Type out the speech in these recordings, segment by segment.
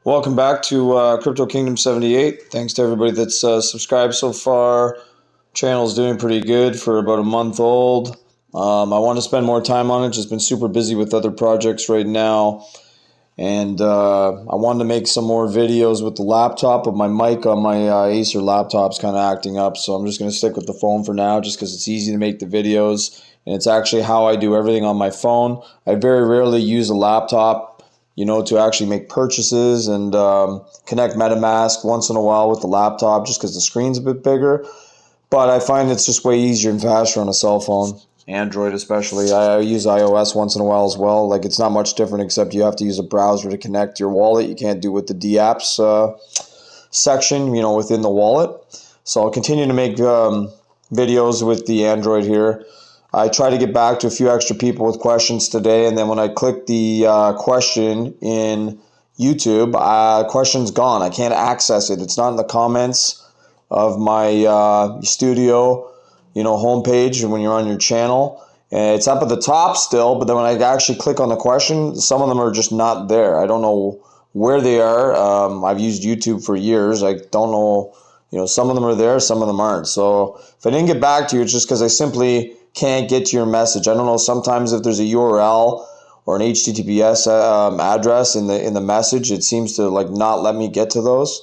Welcome back to Crypto Kingdom 78. Thanks to everybody that's subscribed so far. Channel's doing pretty good for about a month old. I want to spend more time on it. Just been super busy with other projects right now. And I wanted to make some more videos with the laptop, but my mic on my Acer laptop's kind of acting up. So I'm just going to stick with the phone for now just because it's easy to make the videos. And it's actually how I do everything on my phone. I very rarely use a laptop to actually make purchases and connect MetaMask once in a while with the laptop just because the screen's a bit bigger. But I find it's just way easier and faster on a cell phone, Android especially. I use iOS once in a while as well. Like, it's not much different except you have to use a browser to connect your wallet. You can't do with the dApps section, within the wallet. So I'll continue to make videos with the Android here. I try to get back to a few extra people with questions today, and then when I click the question in YouTube, question's gone. I can't access it. It's not in the comments of my studio, homepage when you're on your channel. And it's up at the top still, but then when I actually click on the question, some of them are just not there. I don't know where they are. I've used YouTube for years. I don't know, some of them are there, some of them aren't. So if I didn't get back to you, it's just because I simply can't get to your message. I don't know, sometimes if there's a URL or an HTTPS address in the message, it seems to not let me get to those.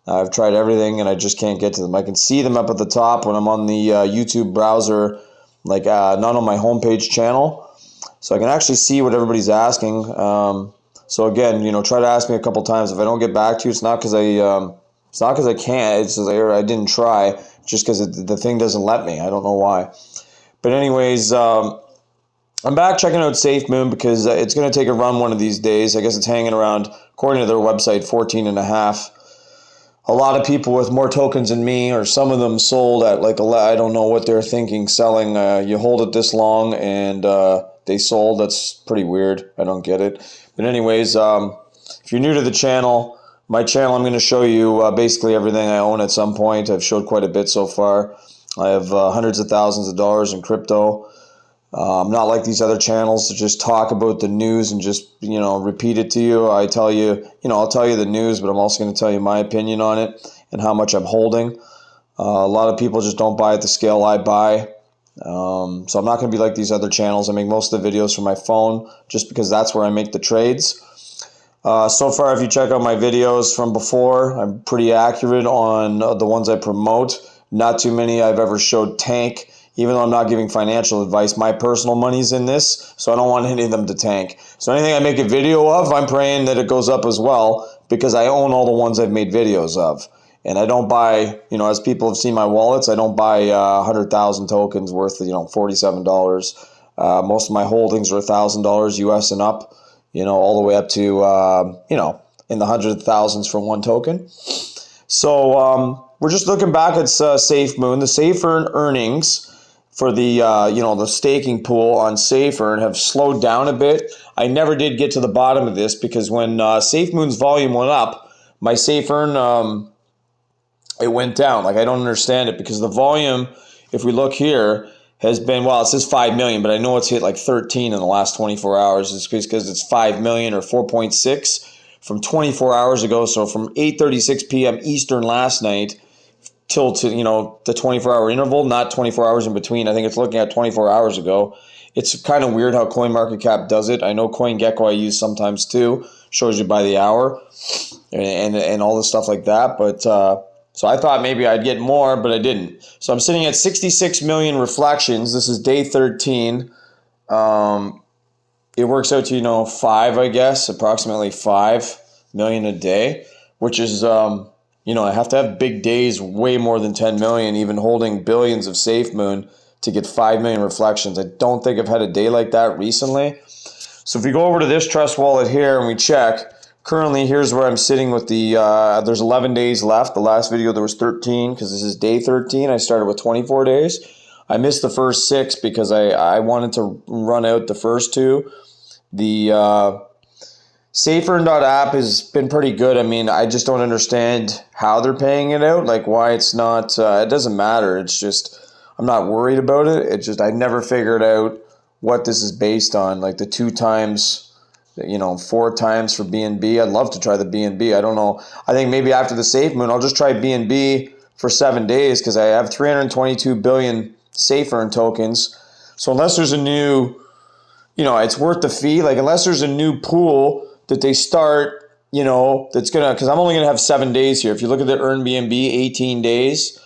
I've tried everything and I just can't get to them. I can see them up at the top when I'm on the YouTube browser, not on my homepage channel. So I can actually see what everybody's asking. So again, try to ask me a couple times. If I don't get back to you, it's not because I can't. It's just I didn't try. Just because the thing doesn't let me. I don't know why. But anyways, I'm back checking out SafeMoon because it's going to take a run one of these days. I guess it's hanging around, according to their website, 14.5. A lot of people with more tokens than me, or some of them sold at I don't know what they're thinking, selling. You hold it this long and they sold. That's pretty weird. I don't get it. But anyways, if you're new to the channel, my channel, I'm going to show you basically everything I own at some point. I've showed quite a bit so far. I have hundreds of thousands of dollars in crypto. I'm not like these other channels to just talk about the news and just, repeat it to you. I tell you, I'll tell you the news, but I'm also going to tell you my opinion on it and how much I'm holding. A lot of people just don't buy at the scale I buy. So I'm not going to be like these other channels. I make most of the videos from my phone just because that's where I make the trades. So far, if you check out my videos from before, I'm pretty accurate on the ones I promote. Not too many I've ever showed tank, even though I'm not giving financial advice. My personal money's in this, so I don't want any of them to tank. So anything I make a video of, I'm praying that it goes up as well, because I own all the ones I've made videos of. And I don't buy, as people have seen my wallets, I don't buy 100,000 tokens worth, $47. Most of my holdings are $1,000 US and up, all the way up to, in the hundreds of thousands for one token. So we're just looking back at SafeMoon. The SafeEarn earnings for the the staking pool on SafeEarn have slowed down a bit. I never did get to the bottom of this because when SafeMoon's volume went up, my SafeEarn it went down. I don't understand it because the volume, if we look here, has been, it says 5 million, but I know it's hit 13 in the last 24 hours. It's because it's 5 million or 4.6 from 24 hours ago. So from 8:36 p.m. Eastern last night till to the 24-hour interval, not 24 hours in between. I think it's looking at 24 hours ago. It's kind of weird how CoinMarketCap does it. I know CoinGecko I use sometimes too, shows you by the hour and all this stuff like that. But so I thought maybe I'd get more, but I didn't. So I'm sitting at 66 million reflections. This is day 13. It works out to approximately 5 million a day, which is I have to have big days, way more than 10 million, even holding billions of SafeMoon to get 5 million reflections. I don't think I've had a day like that recently. So if we go over to this Trust Wallet here and we check, currently here's where I'm sitting with the, there's 11 days left. The last video there was 13 because this is day 13. I started with 24 days. I missed the first 6 because I wanted to run out the first 2. The SafeEarn.app has been pretty good. I mean, I just don't understand how they're paying it out, why it's not, it doesn't matter. It's just, I'm not worried about it. It's just, I never figured out what this is based on, the 2 times 4 times for BNB. I'd love to try the BNB. I don't know. I think maybe after the Safe Moon, I'll just try BNB for 7 days because I have 322 billion Safe Earn tokens. So unless there's a new, it's worth the fee. Like unless there's a new pool that they start, that's gonna, because I'm only gonna have 7 days here. If you look at the Earn BNB, 18 days,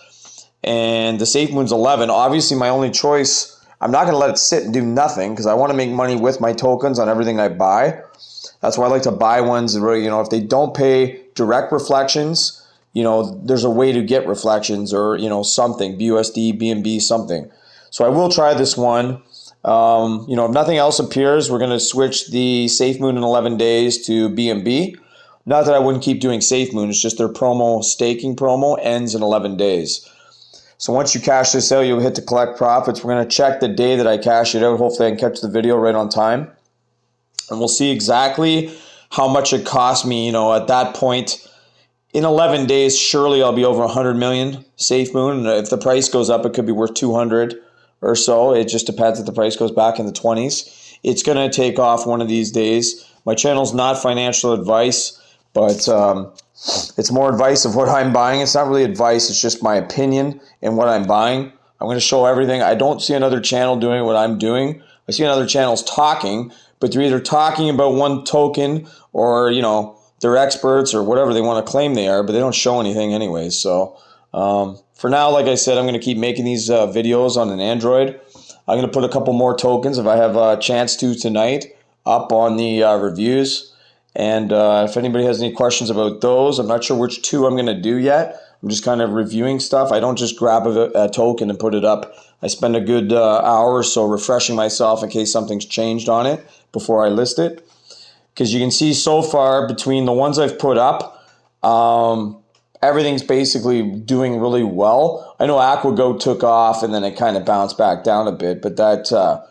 and the Safe Moon's 11. Obviously, my only choice. I'm not going to let it sit and do nothing because I want to make money with my tokens on everything I buy. That's why I like to buy ones where, if they don't pay direct reflections, there's a way to get reflections or, something, BUSD, BNB, something. So I will try this one. If nothing else appears, we're going to switch the Safe Moon in 11 days to BNB. Not that I wouldn't keep doing Safe Moon. It's just their staking promo ends in 11 days. So once you cash this out, you'll hit the collect profits. We're going to check the day that I cash it out. Hopefully I can catch the video right on time. And we'll see exactly how much it cost me. At that point, in 11 days, surely I'll be over 100 million Safe Moon. And if the price goes up, it could be worth 200 or so. It just depends if the price goes back in the 20s. It's going to take off one of these days. My channel's not financial advice, but it's more advice of what I'm buying. It's not really advice. It's just my opinion and what I'm buying. I'm going to show everything. I don't see another channel doing what I'm doing. I see another channels talking, but they're either talking about one token or, they're experts or whatever they want to claim they are, but they don't show anything anyways. So for now, like I said, I'm going to keep making these videos on an Android. I'm going to put a couple more tokens if I have a chance to tonight up on the reviews. And if anybody has any questions about those, I'm not sure which 2 I'm going to do yet. I'm just kind of reviewing stuff. I don't just grab a token and put it up. I spend a good hour or so refreshing myself in case something's changed on it before I list it. Because you can see so far between the ones I've put up, everything's basically doing really well. I know AquaGoat took off and then it kind of bounced back down a bit, but that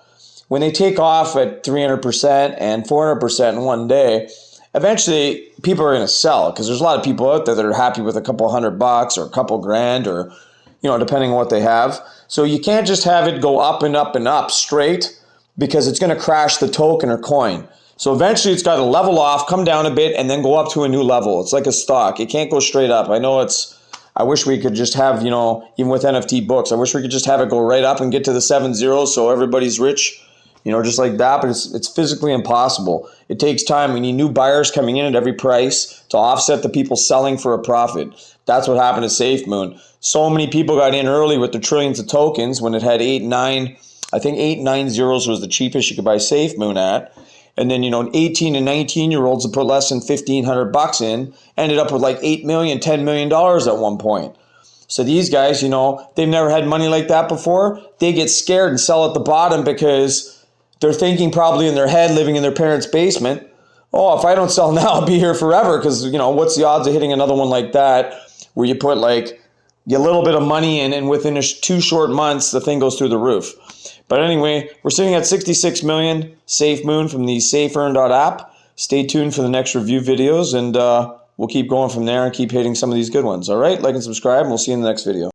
when they take off at 300% and 400% in one day, eventually people are going to sell because there's a lot of people out there that are happy with a couple $100 or a couple grand or, depending on what they have. So you can't just have it go up and up and up straight because it's going to crash the token or coin. So eventually it's got to level off, come down a bit, and then go up to a new level. It's like a stock. It can't go straight up. I wish we could just have, even with NFT books, I wish we could just have it go right up and get to the 7 zeros so everybody's rich. Just like that, but it's physically impossible. It takes time. We need new buyers coming in at every price to offset the people selling for a profit. That's what happened to Safe Moon. So many people got in early with the trillions of tokens when it had 8, 9, I think 8, 9 zeros was the cheapest you could buy Safe Moon at. And then, 18 and 19-year-olds that put less than $1,500 in ended up with like $8 million, $10 million at one point. So these guys, they've never had money like that before. They get scared and sell at the bottom because they're thinking probably in their head, living in their parents' basement, oh, if I don't sell now, I'll be here forever. Because, what's the odds of hitting another one like that where you put like a little bit of money in and within 2 short months, the thing goes through the roof. But anyway, we're sitting at 66 million Safe Moon from the SafeEarn.app. Stay tuned for the next review videos and we'll keep going from there and keep hitting some of these good ones. All right, like and subscribe and we'll see you in the next video.